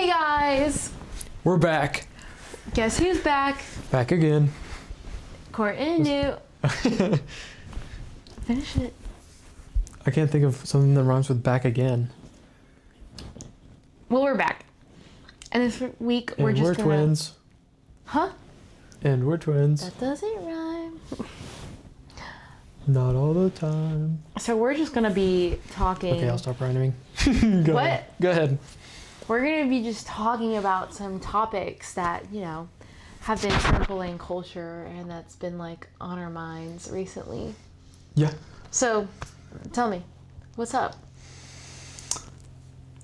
Hey guys! We're back. Guess who's back? Back again. Courtney New. Finish it. I can't think of something that rhymes with back again. Well, we're back. And this week we're And just we're gonna... twins. Huh? And we're twins. That doesn't rhyme. Not all the time. So we're just gonna be talking... Okay, I'll stop rhyming. Go What? ahead. Go ahead. We're gonna be just talking about some topics that, you know, have been circling culture and that's been like on our minds recently. Yeah. So, tell me, what's up?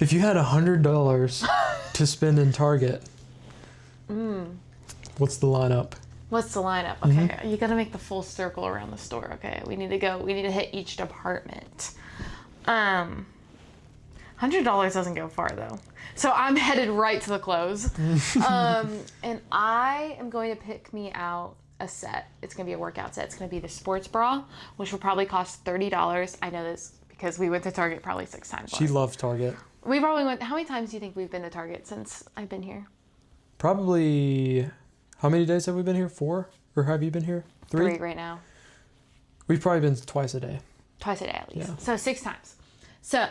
If you had $100 to spend in Target, what's the lineup? What's the lineup? Okay, you gotta make the full circle around the store. Okay, we need to hit each department. $100 doesn't go far though. So I'm headed right to the clothes. And I am going to pick me out a set. It's gonna be a workout set. It's gonna be the sports bra, which will probably cost $30. I know this because we went to Target probably 6 times. She loves Target. We probably went, how many times do you think we've been to Target since I've been here? Probably, how many days have we been here? 4? Or have you been here? 3? 3 right now. We've probably been twice a day. Twice a day at least. Yeah. So 6 times. So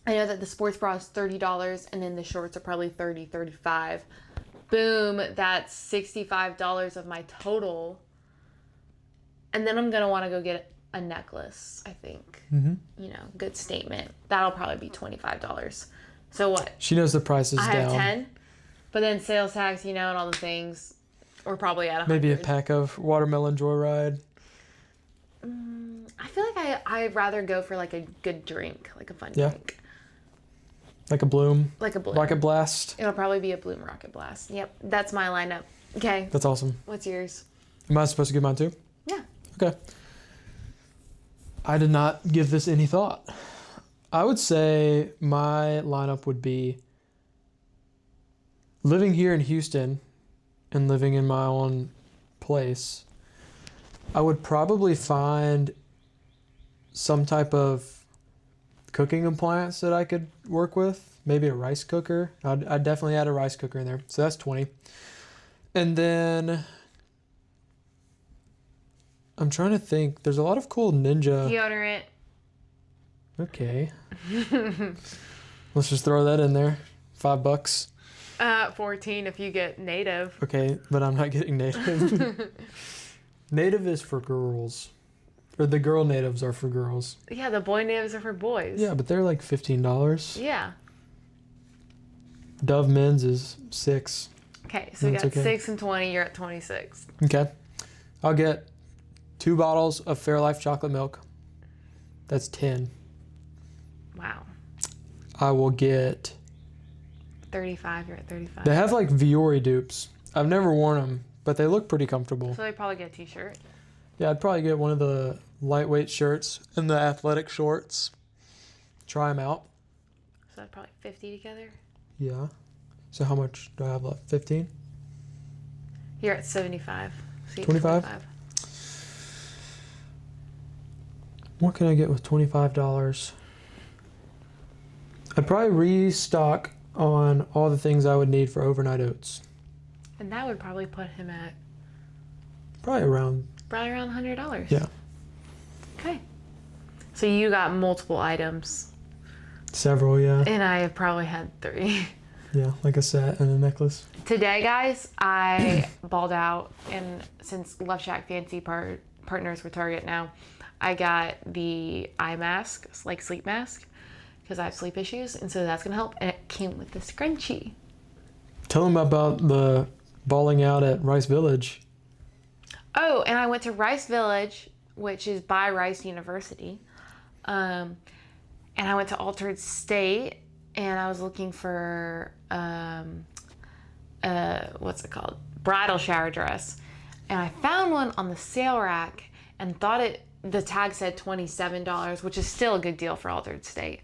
I know that the sports bra is $30 and then the shorts are probably $30, $35. Boom, that's $65 of my total. And then I'm going to want to go get a necklace, I think. You know, good statement. That'll probably be $25. So what? She knows the price is I down. have 10, but then sales tax, you know, and all the things, we're probably at 100. Maybe a pack of Watermelon Joyride. I feel like I'd rather go for like a good drink, like a fun Yeah. drink. Like a Bloom. Like a Bloom. Rocket Blast. It'll probably be a Bloom Rocket Blast. Yep, that's my lineup. Okay, That's awesome. what's yours? Am I supposed to give mine too? Yeah. Okay. I did not give this any thought. I would say my lineup would be living here in Houston and living in my own place. I would probably find some type of cooking appliance that I could work with. Maybe a rice cooker. I'd definitely add a rice cooker in there. So that's 20. And then I'm trying to think. There's a lot of cool Ninja. Deodorant. Okay. Let's just throw that in there. $5. 14 if you get native. Okay, but I'm not getting native. Native is for girls. Or the girl natives are for girls. Yeah, the boy natives are for boys. Yeah, but they're like $15. Yeah. Dove Men's is $6. Okay, so we That's got okay. 6 and 20. You're at 26. Okay. I'll get 2 bottles of Fairlife chocolate milk. That's 10. Wow. I will get... 35. You're at 35. They have like Viore dupes. I've never worn them, but they look pretty comfortable. So they probably get a t-shirt. Yeah, I'd probably get one of the lightweight shirts and the athletic shorts. Try them out. So that's probably 50 together. Yeah. So how much do I have left? 15? You're at 75. So you 25? 25. What can I get with $25? I'd probably restock on all the things I would need for overnight oats. And that would probably put him at Probably around, around $100. yeah, Okay. So you got multiple items. several, yeah. And I have probably had 3. Yeah, like a set and a necklace. Today, guys, I balled out, and since Love Shack Fancy partners with Target now, I got the eye mask, like sleep mask, because I have sleep issues, and so that's gonna help. And it came with the scrunchie. Tell them about the balling out at Rice Village. Oh, and I went to Rice Village, which is by Rice University, and I went to Altered State, and I was looking for what's it called? Bridal shower dress. And I found one on the sale rack and thought the tag said $27, which is still a good deal for Altered State.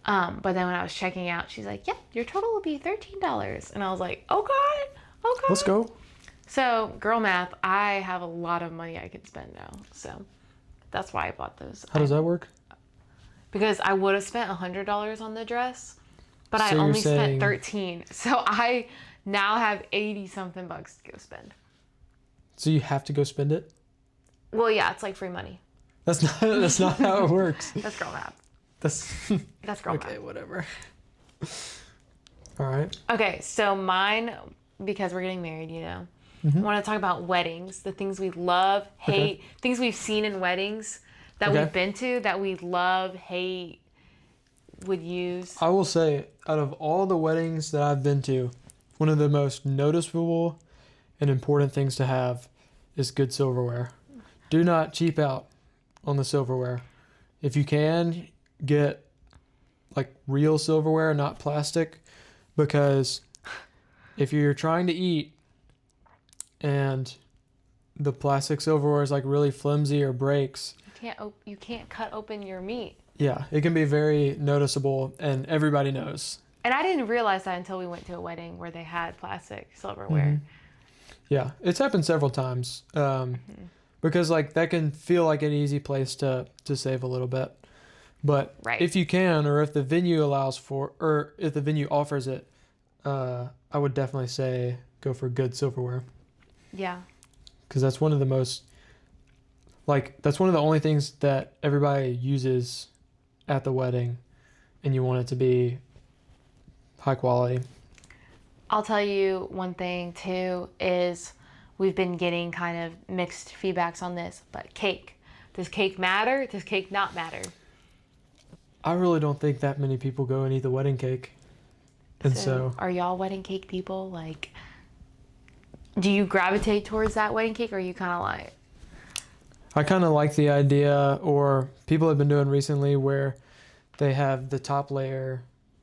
But then when I was checking out, she's like, yep, your total will be $13. And I was like, oh God. Let's go. So girl math, I have a lot of money I can spend now. So that's why I bought those. How does that work? Because I would have spent $100 on the dress, But I So you're only spent saying- 13. So I now have 80 something bucks to go spend. So you have to go spend it? Well, yeah, it's like free money. That's not how it works. That's girl math. That's That's girl okay, math. whatever. All right. Okay, so mine, because we're getting married, you know, I want to talk about weddings, the things we love, hate, things we've seen in weddings that Okay. we've been to that we love, hate, would use. I will say, out of all the weddings that I've been to, one of the most noticeable and important things to have is good silverware. Do not cheap out on the silverware. If you can, get like real silverware, not plastic, because if you're trying to eat and the plastic silverware is like really flimsy or breaks, You can't cut open your meat. yeah, it can be very noticeable and everybody knows. And I didn't realize that until we went to a wedding where they had plastic silverware. Yeah, it's happened several times. Because like that can feel like an easy place to save a little bit. But Right. if you can, or if the venue allows for, or if the venue offers it, I would definitely say go for good silverware. Yeah. Because that's one of the most, like, that's one of the only things that everybody uses at the wedding, and you want it to be high quality. I'll tell you one thing too is we've been getting kind of mixed feedbacks on this, but cake. Does cake matter? Does cake not matter? I really don't think that many people go and eat the wedding cake. And so are y'all wedding cake people? Like, do you gravitate towards that wedding cake, or are you kind of like, I kind of like the idea, or people have been doing recently, where they have the top layer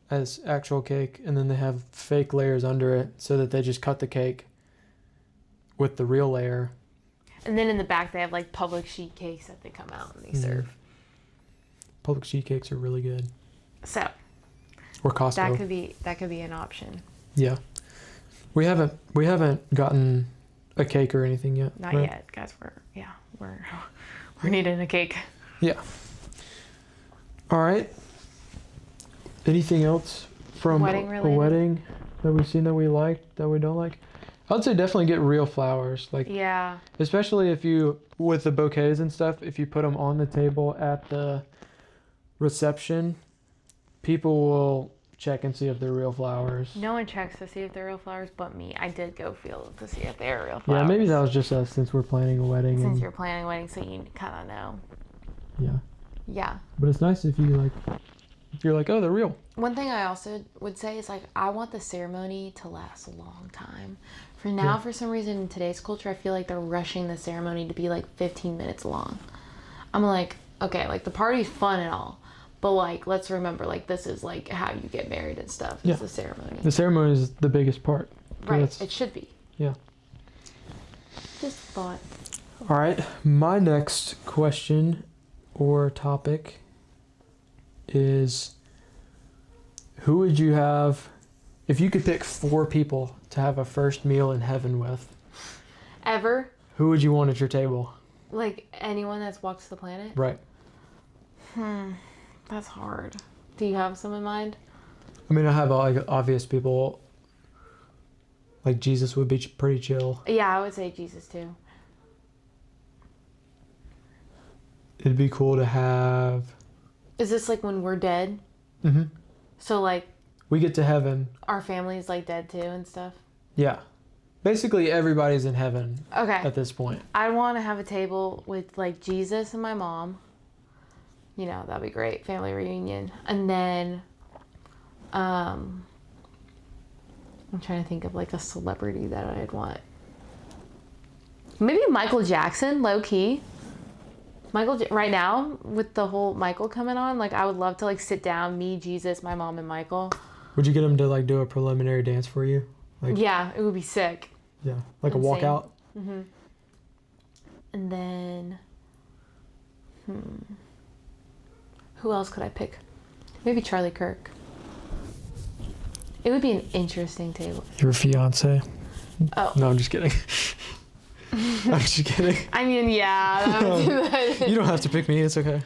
as actual cake and then they have fake layers under it so that they just cut the cake with the real layer. and then in the back they have like public sheet cakes that they come out and they serve. Public sheet cakes are really good. So Or Costco. that could be an option. Yeah. We haven't gotten a cake or anything yet. Not right? yet, guys. We're needing a cake. Yeah. All right. Anything else from Wedding a related? wedding that we've seen that we liked, that we don't like? I'd say definitely get real flowers. Like, Yeah. especially if you, with the bouquets and stuff, if you put them on the table at the reception, people will check and see if they're real flowers. No one checks to see if they're real flowers but me. I did go feel to see if they're real flowers. Yeah, maybe that was just us since we're planning a wedding. Since and, you're planning a wedding, so you kind of know. yeah. Yeah. But it's nice if you like, if you're like, oh, they're real. One thing I also would say is like I want the ceremony to last a long time. For now, for some reason in today's culture, I feel like they're rushing the ceremony to be like 15 minutes long. I'm like, okay, like the party's fun and all, but like let's remember like this is like how you get married and stuff. Yeah. It's the ceremony. The ceremony is the biggest part. Right. That's- It should be. Yeah. Just thought. All right. My next question or topic is, who would you have if you could pick 4 people to have a first meal in heaven with? Ever? Who would you want at your table? Like anyone that's walked the planet? Right. That's hard. Do you have some in mind? I mean, I have like obvious people. Like Jesus would be pretty chill. Yeah, I would say Jesus too. It'd be cool to have. Is this like when we're dead? hmm So like We get to heaven. our family's like dead too and stuff? Yeah. Basically, everybody's in heaven Okay. at this point. I want to have a table with like Jesus and my mom. You know, that'd be great. Family reunion. And then I'm trying to think of like a celebrity that I'd want. Maybe Michael Jackson, low key. Right now with the whole Michael coming on, like I would love to like sit down, me, Jesus, my mom, and Michael. Would you get him to like do a preliminary dance for you? Like, Yeah, it would be sick. yeah, like a Insane. walkout. And then, who else could I pick? Maybe Charlie Kirk. It would be an interesting table. Your fiance. Oh. No, I'm just kidding. I'm just kidding. I mean, yeah. That would do that. You don't have to pick me. It's okay.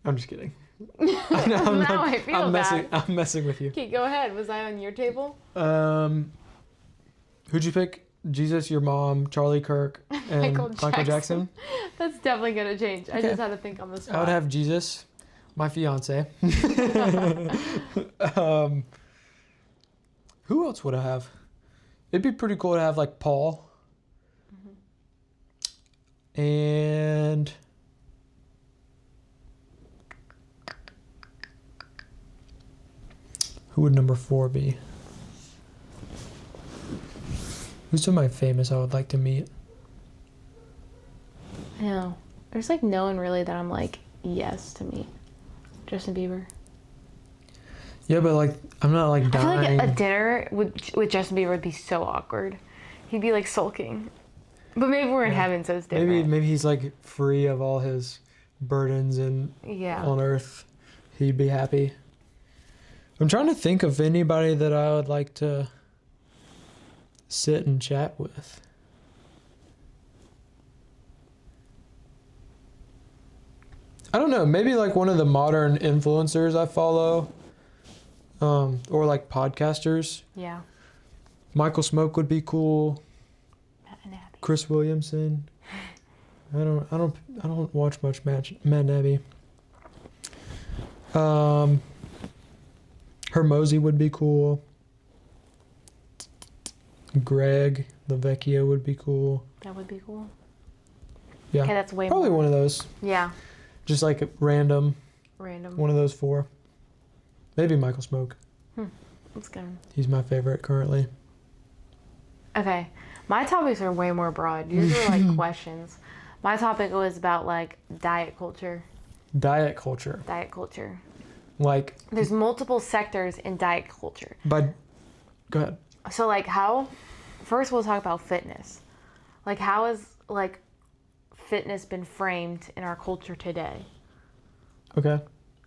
I'm just kidding. Now I feel I'm bad. I'm messing with you. Okay, go ahead. Was I on your table? Who'd you pick? Jesus, your mom, Charlie Kirk, and Michael Jackson? That's definitely gonna change. I Okay. just had to think on the spot. I would have Jesus, my fiance. Who else would I have? It'd be pretty cool to have like Paul. And who would number 4 be? Who's some of my famous I would like to meet? I know. There's like no one really that I'm like, yes to me. Justin Bieber. Yeah, but like I'm not like I feel dying. like a dinner with Justin Bieber would be so awkward. He'd be like sulking. But maybe we're in heaven, so it's different. Maybe he's like free of all his burdens and Yeah. on earth. He'd be happy. I'm trying to think of anybody that I would like to sit and chat with. I don't know, maybe like one of the modern influencers I follow, or like podcasters. Yeah. Michael Smoke would be cool. Matt and Abby. Chris Williamson. I don't watch much Matt and Abby. Hermosi would be cool. Greg LaVecchia would be cool. That would be cool. Yeah. Okay, that's way Probably more. one of those. Yeah. Just like random. Random. One of those 4. Maybe Michael Smoke. That's good. He's my favorite currently. Okay. My topics are way more broad. Yours were like questions. My topic was about like diet culture. Diet culture. Diet culture. Like There's multiple sectors in diet culture. go ahead. So like how first we'll talk about fitness. Like how has like fitness been framed in our culture today? Okay.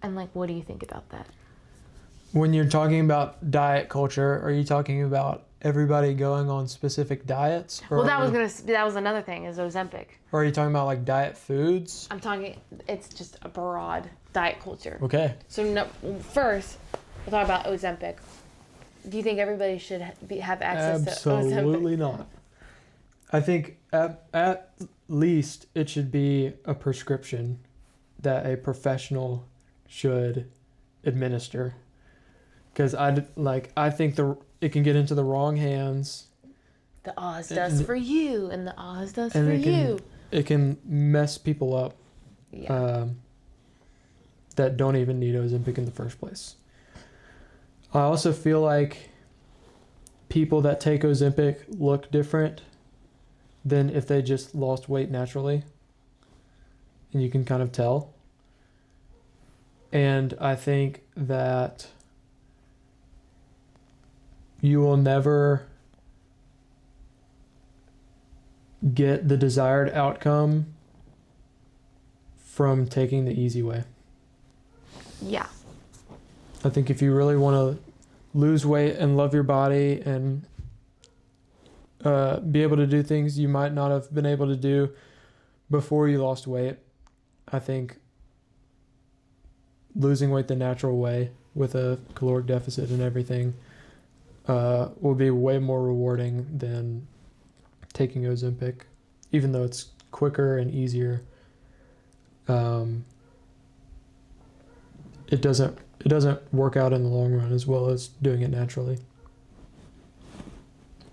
And like what do you think about that? When you're talking about diet culture, are you talking about everybody going on specific diets? Or Well, that was another thing is Ozempic. Or are you talking about like diet foods? I'm talking it's just a broad diet culture. Okay. So no, first we'll talk about Ozempic. Do you think everybody should have access to Ozempic? Absolutely not. I think at least it should be a prescription that a professional should administer. Because I think it can get into the wrong hands. The Oz does for you, and the Oz does And for it can- you. It can mess people up Yeah. that don't even need Ozempic in the first place. I also feel like people that take Ozempic look different than if they just lost weight naturally. And you can kind of tell. And I think that you will never get the desired outcome from taking the easy way. Yeah. I think if you really want to lose weight and love your body and be able to do things you might not have been able to do before you lost weight, I think losing weight the natural way with a caloric deficit and everything will be way more rewarding than taking Ozempic, even though it's quicker and easier. It doesn't work out in the long run as well as doing it naturally.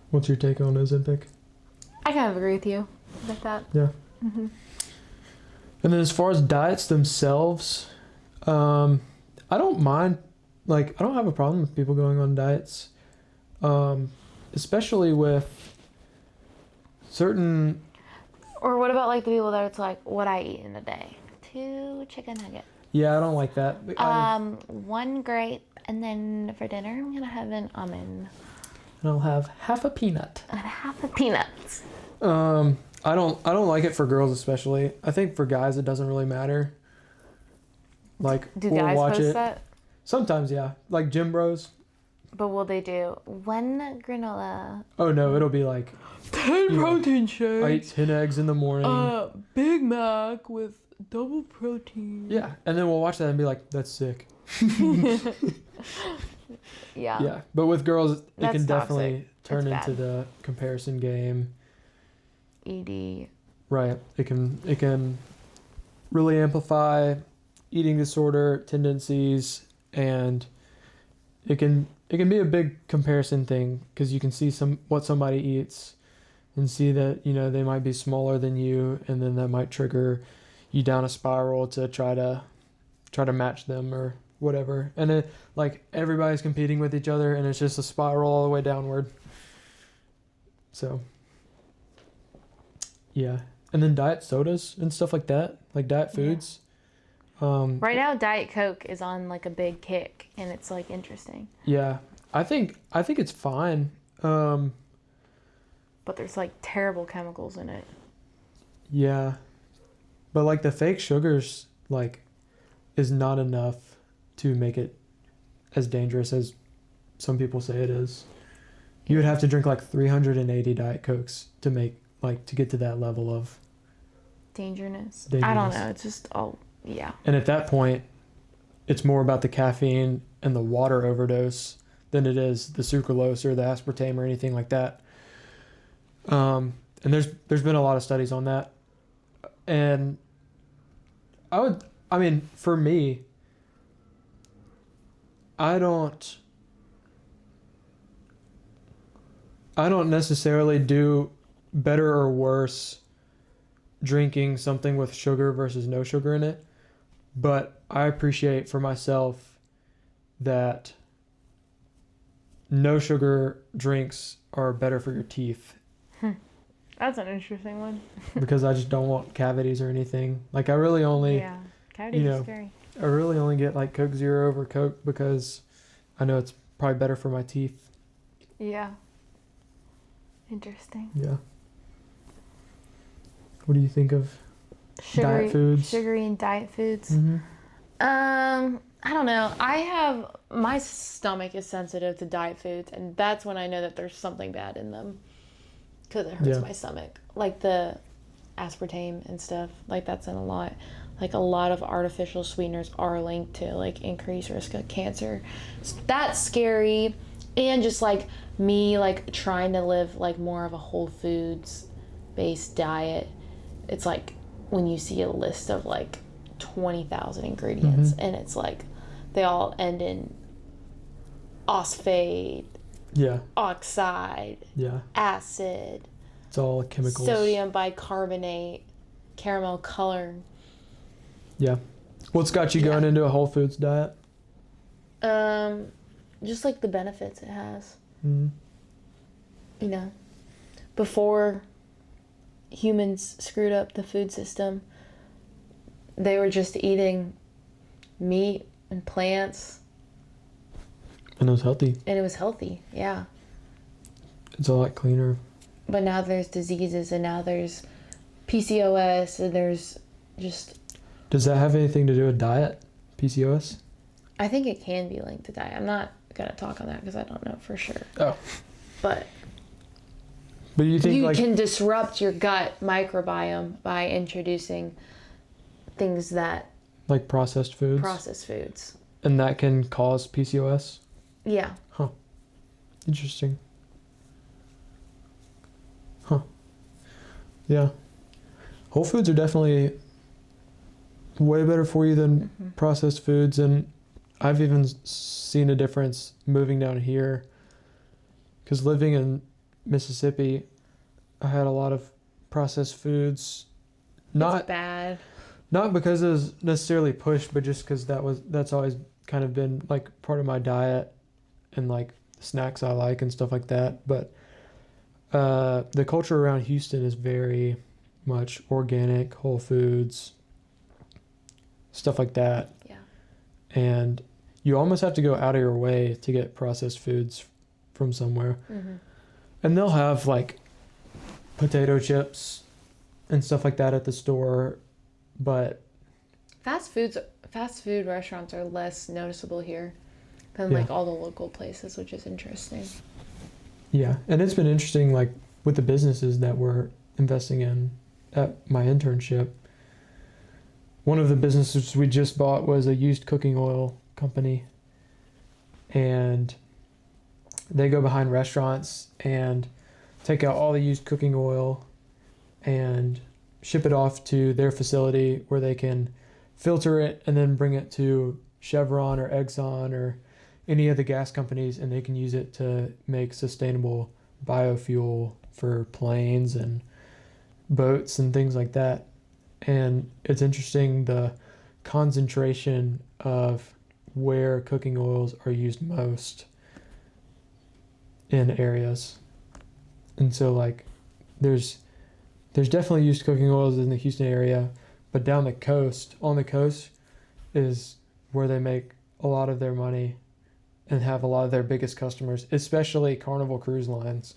What's your take on Ozempic? I kind of agree with you with that. Yeah. Mm-hmm. And then as far as diets themselves, I don't mind. Like, I don't have a problem with people going on diets, especially with certain. Or what about like the people that it's like, what I eat in a day? 2 chicken nuggets. Yeah, I don't like that. 1 grape, and then for dinner I'm gonna have an almond And I'll have half a peanut. and half a peanuts. I don't like it for girls especially. I think for guys it doesn't really matter. Like, Do we'll guys watch post it. that? Sometimes, yeah. Like gym bros. But will they do 1 granola? Oh no, it'll be like 10 know, protein I eat shakes. 10 eggs in the morning. Big Mac with double protein. Yeah, and then we'll watch that and be like, that's sick. Yeah. Yeah, but with girls, it That's can definitely toxic. turn It's into bad. the comparison game. ED. Right. It can really amplify eating disorder tendencies, and it can be a big comparison thing because you can see what somebody eats and see that, you know, they might be smaller than you, and then that might trigger you down a spiral to try to match them or whatever. And it, like, everybody's competing with each other, and it's just a spiral all the way downward. So yeah. And then diet sodas and stuff like that, like diet foods. Right now, Diet Coke is on like a big kick, and it's like interesting. Yeah, I think it's fine. But there's like terrible chemicals in it. Yeah, but like the fake sugars, like, is not enough to make it as dangerous as some people say it is. You would have to drink like 380 Diet Cokes to get to that level of Dangerousness. I don't dangerous. know. It's just yeah. And at that point, it's more about the caffeine and the water overdose than it is the sucralose or the aspartame or anything like that. And there's been a lot of studies on that. And for me, I don't necessarily do better or worse drinking something with sugar versus no sugar in it, but I appreciate for myself that no sugar drinks are better for your teeth That's an interesting one. because I just don't want cavities or anything. Like, I really only Yeah. Cavities you is know, scary. I really only get like Coke Zero over Coke because I know it's probably better for my teeth. Yeah. Interesting. Yeah. What do you think of diet foods? Sugary and diet foods. Mm-hmm. I don't know. My stomach is sensitive to diet foods, and that's when I know that there's something bad in them because it hurts my stomach. Like the aspartame and stuff, like that's in a lot. Like a lot of artificial sweeteners are linked to like increased risk of cancer. So that's scary. And just like me like trying to live like more of a whole foods based diet. It's like when you see a list of like 20,000 ingredients and it's like they all end in phosphate, oxide, acid, it's all chemicals. sodium bicarbonate, caramel color. Yeah. What's got you going into a whole foods diet? Just like the benefits it has. Mm-hmm. You know, before humans screwed up the food system, they were just eating meat and plants. And it was healthy. And it was healthy, yeah. It's a lot cleaner. But now there's diseases, and now there's PCOS, and there's just... Does that have anything to do with diet? PCOS? I think it can be linked to diet. I'm not going to talk on that because I don't know for sure. Oh. But you think you can disrupt your gut microbiome by introducing things that... Like processed foods? Processed foods. And that can cause PCOS? Yeah. Huh. Interesting. Huh. Yeah. Whole foods are definitely way better for you than processed foods, and I've even seen a difference moving down here because living in Mississippi, I had a lot of processed foods. It's bad. Not because it was necessarily pushed, but just because that's always kind of been like part of my diet and like snacks I like and stuff like that. But the culture around Houston is very much organic, whole foods, stuff like that. Yeah. And you almost have to go out of your way to get processed foods from somewhere. Mm-hmm. And they'll have like potato chips and stuff like that at the store, but fast food restaurants are less noticeable here than like all the local places, which is interesting. Yeah, and it's been interesting, like with the businesses that we're investing in at my internship. one of the businesses we just bought was a used cooking oil company, and they go behind restaurants and take out all the used cooking oil and ship it off to their facility where they can filter it and then bring it to Chevron or Exxon or any of the gas companies, and they can use it to make sustainable biofuel for planes and boats and things like that. And it's interesting the concentration of where cooking oils are used most in areas. And so like there's definitely used cooking oils in the Houston area, but down the coast, on the coast is where they make a lot of their money and have a lot of their biggest customers, especially Carnival Cruise Lines.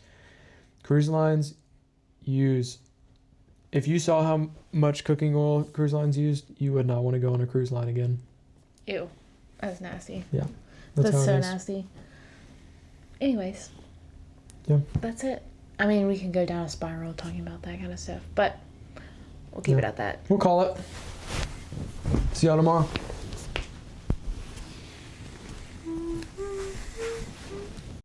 Cruise lines use, if you saw how much cooking oil cruise lines used, you would not want to go on a cruise line again. Ew. That's nasty. Yeah. That's how it so is. nasty. Anyways. Yeah. That's it. I mean, we can go down a spiral talking about that kind of stuff, but we'll keep it at that. We'll call it. See y'all tomorrow.